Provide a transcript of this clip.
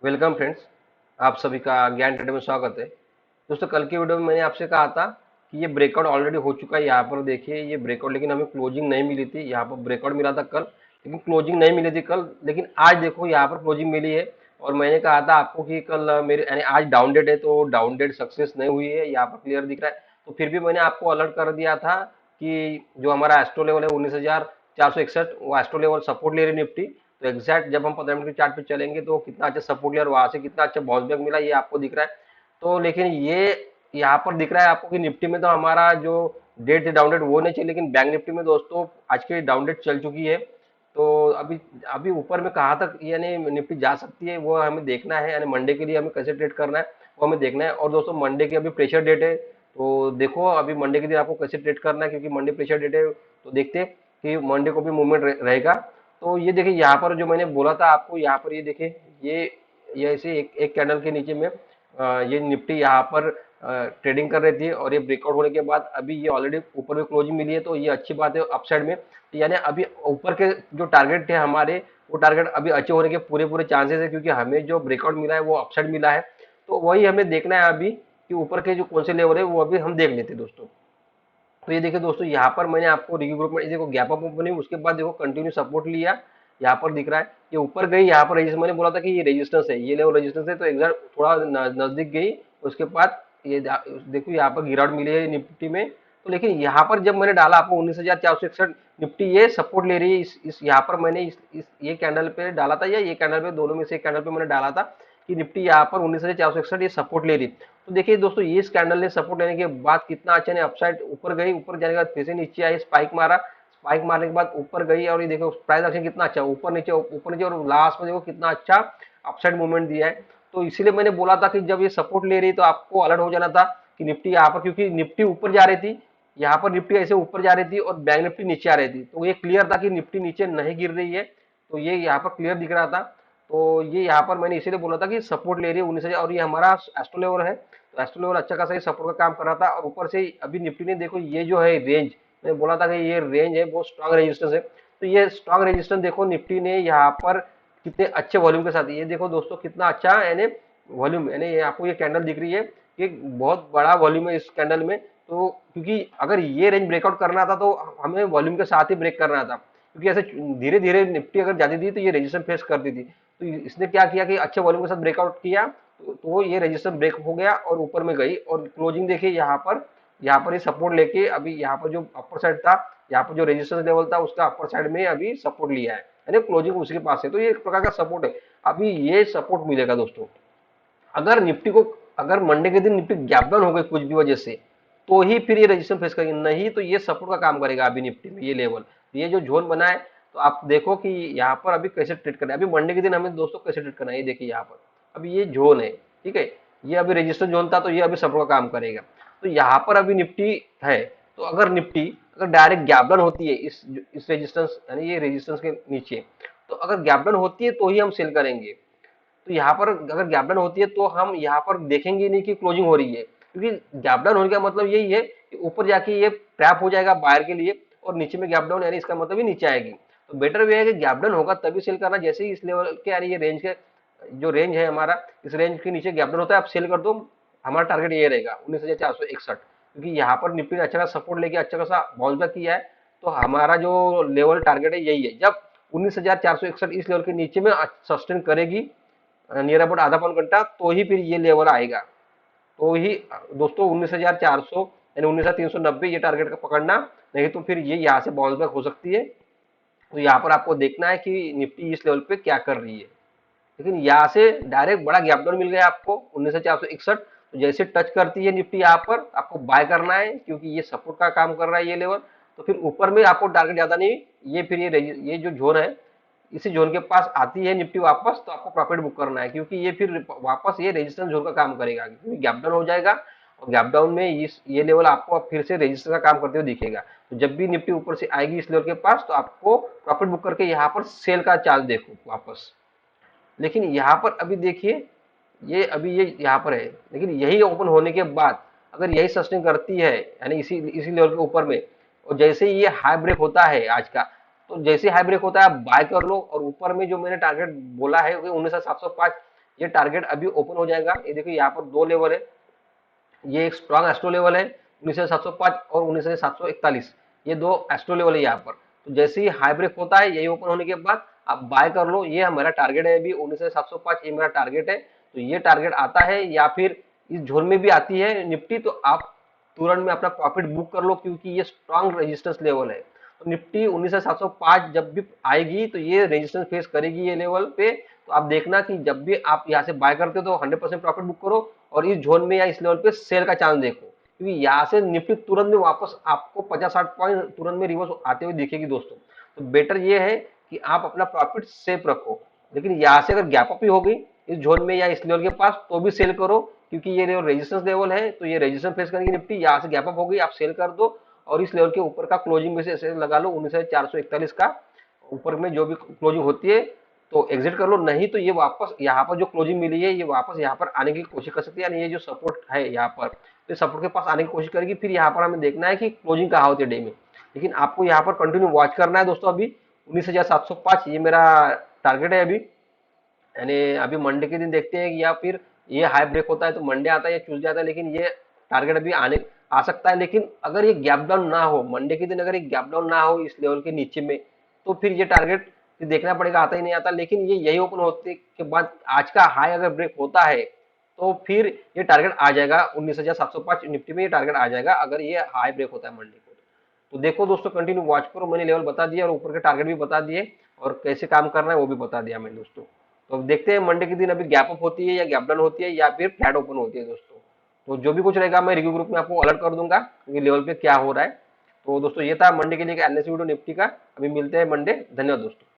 Welcome friends. आप सभी का ज्ञान ट्रेडर में स्वागत है। दोस्तों, कल की वीडियो में मैंने आपसे कहा था कि ये ब्रेकआउट ऑलरेडी हो चुका है। यहाँ पर देखिए ये ब्रेकआउट, लेकिन हमें क्लोजिंग नहीं मिली थी। यहाँ पर ब्रेकआउट मिला था कल, लेकिन क्लोजिंग नहीं मिली थी कल। लेकिन आज देखो यहाँ पर क्लोजिंग मिली है। और मैंने कहा था आपको कि कल मेरे यानी आज डाउन डेट है, तो डाउन डेट सक्सेस नहीं हुई है, यहाँ पर क्लियर दिख रहा है। तो फिर भी मैंने आपको अलर्ट कर दिया था कि जो हमारा एस्ट्रो लेवल है 19,461, वो एस्ट्रो लेवल सपोर्ट ले रही निफ्टी। तो एग्जैक्ट जब हम 15 मिनट के चार्ट पे चलेंगे तो कितना अच्छा सपोर्ट लिया और वहां से कितना अच्छा बाउंस बैक मिला, ये आपको दिख रहा है। तो लेकिन ये यहाँ पर दिख रहा है आपको कि निफ्टी में तो हमारा जो डेट थी डाउन डेट वो नहीं चली, लेकिन बैंक निफ्टी में दोस्तों आज की डाउन डेट चल चुकी है। तो अभी अभी ऊपर में कहाँ तक यानी निफ्टी जा सकती है वो हमें देखना है, यानी मंडे के लिए हमें कैसे ट्रेड करना है वो हमें देखना है। और दोस्तों मंडे की अभी प्रेशर डेट है, तो देखो अभी मंडे के दिन आपको कैसे ट्रेड करना है, क्योंकि मंडे प्रेशर डेट है। तो देखते हैं कि मंडे को भी मूवमेंट रहेगा। तो ये देखिए यहाँ पर जो मैंने बोला था आपको, यहाँ पर ये देखिए ये ऐसे एक कैंडल के नीचे में ये निफ्टी यहाँ पर ट्रेडिंग कर रही थी, और ये ब्रेकआउट होने के बाद अभी ये ऑलरेडी ऊपर में क्लोजिंग मिली है, तो ये अच्छी बात है अपसाइड में। तो यानी अभी ऊपर के जो टारगेट थे हमारे, वो टारगेट अभी अचीव होने के पूरे पूरे चांसेस है, क्योंकि हमें जो ब्रेकआउट मिला है वो अपसाइड मिला है। तो वही हमें देखना है अभी कि ऊपर के जो कौन से लेवल है वो अभी हम देख लेते हैं दोस्तों। तो ये देखिए दोस्तों, यहाँ पर मैंने आपको रिव्यू ग्रुप में ये देखो गैप अप ओपनिंग, उसके बाद देखो कंटिन्यू सपोर्ट लिया। यहाँ पर दिख रहा है ये ऊपर गई, यहाँ पर रेजिस्टेंस मैंने बोला था कि ये रेजिस्टेंस है, ये लेवल रेजिस्टेंस है, तो एग्जैक्ट थोड़ा नजदीक गई। उसके बाद ये देखो यहाँ पर गिरावट मिली है निफ्टी में। तो लेकिन यहाँ पर जब मैंने डाला आपको 19,461, निफ्टी ये सपोर्ट ले रही है। इस यहाँ पर मैंने इस ये कैंडल पे डाला था, या ये कैंडल पे, दोनों में से एक कैंडल पे मैंने डाला था कि निफ्टी यहाँ पर 19,461 ये सपोर्ट ले रही। तो देखिए दोस्तों, ये इस कैंडल ने सपोर्ट लेने के बाद कितना अच्छा ने अपसाइड ऊपर गई, ऊपर जाने के बाद फिर से नीचे आई, स्पाइक मारा, स्पाइक मारने के बाद ऊपर गई, और ये देखो प्राइस एक्शन कितना अच्छा ऊपर नीचे, और लास्ट में देखो कितना अच्छा अपसाइड मूवमेंट दिया है। तो इसीलिए मैंने बोला था कि जब ये सपोर्ट ले रही तो आपको अलर्ट हो जाना था कि निफ्टी यहाँ पर, क्योंकि निफ्टी ऊपर जा रही थी, यहाँ पर निफ्टी ऐसे ऊपर जा रही थी और बैंक निफ्टी नीचे आ रही थी, तो ये क्लियर था कि निफ्टी नीचे नहीं गिर रही है। तो ये यहाँ पर क्लियर दिख रहा था। तो ये यहाँ पर मैंने इसीलिए बोला था कि सपोर्ट ले रही है 19,000, और ये हमारा एस्ट्रो लेवल है, तो एस्ट्रो लेवल अच्छा खासा सपोर्ट का काम कर रहा था। और ऊपर से अभी निफ्टी ने देखो ये जो है रेंज, मैंने बोला था कि ये रेंज है बहुत स्ट्रांग रेजिस्टेंस है। तो ये स्ट्रांग रेजिस्टेंस देखो निफ्टी ने यहाँ पर कितने अच्छे वॉल्यूम के साथ, ये देखो दोस्तों कितना अच्छा यानी वॉल्यूम, यानी ये आपको ये कैंडल दिख रही है कि बहुत बड़ा वॉल्यूम है इस कैंडल में। तो क्योंकि अगर ये रेंज ब्रेकआउट करना था तो हमें वॉल्यूम के साथ ही ब्रेक करना था, क्योंकि ऐसे धीरे धीरे निफ्टी अगर जाती थी तो ये रेजिस्टेंस फेस करती थी। तो इसने क्या किया कि अच्छे वॉल्यूम के साथ ब्रेकआउट किया, तो ये रेजिस्टेंस ब्रेक हो गया और ऊपर में गई, और क्लोजिंग देखिए यहाँ पर ये सपोर्ट लेके अभी यहाँ पर जो अपर साइड था, यहाँ पर जो रेजिस्टेंस लेवल था उसका अपर साइड में अभी सपोर्ट लिया है, यानी क्लोजिंग उसके पास है। तो ये एक प्रकार का सपोर्ट है। अभी ये सपोर्ट मिलेगा दोस्तों, अगर निफ्टी को, अगर मंडे के दिन निफ्टी गैप डाउन हो गई कुछ भी वजह से, तो ही फिर ये रजिस्टेंस फेस करेगी, नहीं तो ये सपोर्ट का काम करेगा अभी निफ्टी में ये लेवल, ये जो जोन बना है। तो आप देखो कि यहाँ पर अभी कैसे ट्रेड करना है, अभी मंडे के दिन हमें दोस्तों कैसे ट्रेड करना है, ये देखिए यहाँ पर अभी ये जोन है, ठीक है। ये अभी रजिस्टेंस जोन था, तो ये अभी सपोर्ट का काम करेगा। तो यहाँ पर अभी निफ्टी है, तो अगर निफ्टी अगर डायरेक्ट गैप डाउन होती है इस रेजिस्टेंस यानी ये रेजिस्टेंस के नीचे, तो अगर गैप डाउन होती है तो ही हम सेल करेंगे। तो यहाँ पर अगर गैप डाउन होती है तो हम यहाँ पर देखेंगे नहीं कि क्लोजिंग हो रही है, क्योंकि गैप डाउन होने का मतलब यही है कि ऊपर जाके ये ट्रैप हो जाएगा बायर के लिए, और नीचे में गैप डाउन यानी इसका मतलब ये नीचे आएगी। तो बेटर वे है कि गैप डाउन होगा तभी सेल करना, जैसे ही इस लेवल के यानी ये रेंज के जो रेंज है हमारा, इस रेंज के नीचे गैप डाउन होता है आप सेल कर दो। हमारा टारगेट ये रहेगा 19,461, क्योंकि यहाँ पर निफ्टी ने अच्छा खासा सपोर्ट लेके अच्छा खासा बाउंस बैक किया है। तो हमारा जो लेवल टारगेट है यही है, जब 19,461 इस लेवल के नीचे में सस्टेन करेगी नियर अबाउट आधा पौन घंटा, तो ही फिर ये लेवल आएगा। तो ही दोस्तों 19,400 यानी 19,390 ये टारगेट का पकड़ना, नहीं तो फिर ये यहाँ से बाउंस बैक हो सकती है। तो यहाँ पर आपको देखना है कि निफ्टी इस लेवल पे क्या कर रही है। लेकिन यहाँ से डायरेक्ट बड़ा गैप डाउन मिल गया आपको 19,461, तो जैसे टच करती है निफ्टी यहाँ पर आपको बाय करना है, क्योंकि ये सपोर्ट का काम कर रहा है ये लेवल। तो फिर ऊपर में आपको टारगेट ज्यादा नहीं, ये फिर ये जो जोन है, इसी जोन के पास आती है निफ्टी वापस, तो आपको प्रॉफिट बुक करना है, क्योंकि ये फिर वापस ये रेजिस्टेंस जोन का काम करेगा, क्योंकि गैप डाउन हो जाएगा। और गैप डाउन में इस ये लेवल आपको अब फिर से रेजिस्टेंस का काम करते हुए दिखेगा। तो जब भी निफ्टी ऊपर से आएगी इस लेवल के पास, तो आपको प्रॉफिट बुक करके यहाँ पर सेल का चार्ज देखो वापस। लेकिन यहाँ पर अभी देखिए ये अभी ये यहाँ पर है, लेकिन यही ओपन होने के बाद अगर यही सस्टेन करती है यानी इसी लेवल के ऊपर में, और जैसे ही ये हाई ब्रेक होता है आज का, तो जैसे हाई ब्रेक होता है आप बाय कर लो। और ऊपर में जो मैंने टारगेट बोला है 19,705, ये टारगेट अभी ओपन हो जाएगा। ये देखिए यहाँ पर दो लेवल है, ये एक स्ट्रॉन्ग एस्ट्रो लेवल है 19,705 और 19,741, ये दो एस्ट्रो लेवल है यहाँ पर। तो जैसे ही हाई ब्रेक होता है, यही ओपन होने के बाद आप बाय कर लो। ये हमारा टारगेट है अभी 19,705, ये मेरा टारगेट है। तो ये टारगेट आता है या फिर इस जोन में भी आती है निफ्टी, तो आप तुरंत में अपना प्रॉफिट बुक कर लो, क्योंकि ये स्ट्रॉन्ग रेजिस्टेंस लेवल है। तो निफ्टी 19,705 जब भी आएगी तो ये रेजिस्टेंस फेस करेगी ये लेवल पे। तो आप देखना कि जब भी आप यहाँ से बाय करते हो तो 100% प्रॉफिट बुक करो, और इस जोन में या इस लेवल पे सेल का चांस देखो, क्योंकि यहाँ से निफ्टी तुरंत में वापस आपको 50-60 पॉइंट तुरंत में रिवर्स आते हुए दिखेगी दोस्तों। तो बेटर ये है कि आप अपना प्रॉफिट सेफ रखो। लेकिन यहाँ से अगर गैप अप ही होगी इस जोन में या इस लेवल के पास, तो भी सेल करो, क्योंकि ये लेवल रेजिस्टेंस लेवल है। तो ये रेजिस्टेंस फेस करेंगे निफ्टी, यहाँ से गैप अप होगी आप सेल कर दो, और इस लेवल के ऊपर का क्लोजिंग में से ऐसे लगा लो 19,441 का, ऊपर में जो भी क्लोजिंग होती है तो एग्जिट कर लो। नहीं तो ये वापस यहाँ पर जो क्लोजिंग मिली है, ये वापस यहाँ पर आने की कोशिश कर सकती है, यानी ये जो सपोर्ट है यहाँ पर, तो सपोर्ट के पास आने की कोशिश करेगी। फिर यहाँ पर हमें देखना है कि क्लोजिंग कहाँ होती है डे में। लेकिन आपको यहाँ पर कंटिन्यू वॉच करना है दोस्तों। अभी 19,705 ये मेरा टारगेट है अभी, यानी अभी मंडे के दिन देखते हैं कि या फिर ये हाई ब्रेक होता है तो मंडे आता है या ट्यूसडे आता है, लेकिन ये टारगेट अभी आने आ सकता है। लेकिन अगर ये गैप डाउन ना हो मंडे के दिन, अगर ये गैप डाउन ना हो इस लेवल के नीचे में, तो फिर ये टारगेट देखना पड़ेगा आता ही नहीं आता। लेकिन ये यही ओपन होते के बाद आज का हाई अगर ब्रेक होता है, तो फिर ये टारगेट आ जाएगा 19,705 निफ्टी में, ये टारगेट आ जाएगा अगर ये हाई ब्रेक होता है मंडे को। तो देखो दोस्तों, कंटिन्यू वॉच करो। मैंने लेवल बता दिया और ऊपर के टारगेट भी बता दिए, और कैसे काम करना है वो भी बता दिया मैंने दोस्तों। तो अब देखते हैं मंडे के दिन अभी गैप अप होती है या गैप डाउन होती है या फिर फ्लैट ओपन होती है दोस्तों। तो जो भी कुछ रहेगा मैं रिव्यू ग्रुप में आपको अलर्ट कर दूंगा कि लेवल पे क्या हो रहा है। तो दोस्तों ये था मंडे के लिए एनालिसिस वीडियो निफ्टी का। अभी मिलते हैं मंडे। धन्यवाद दोस्तों।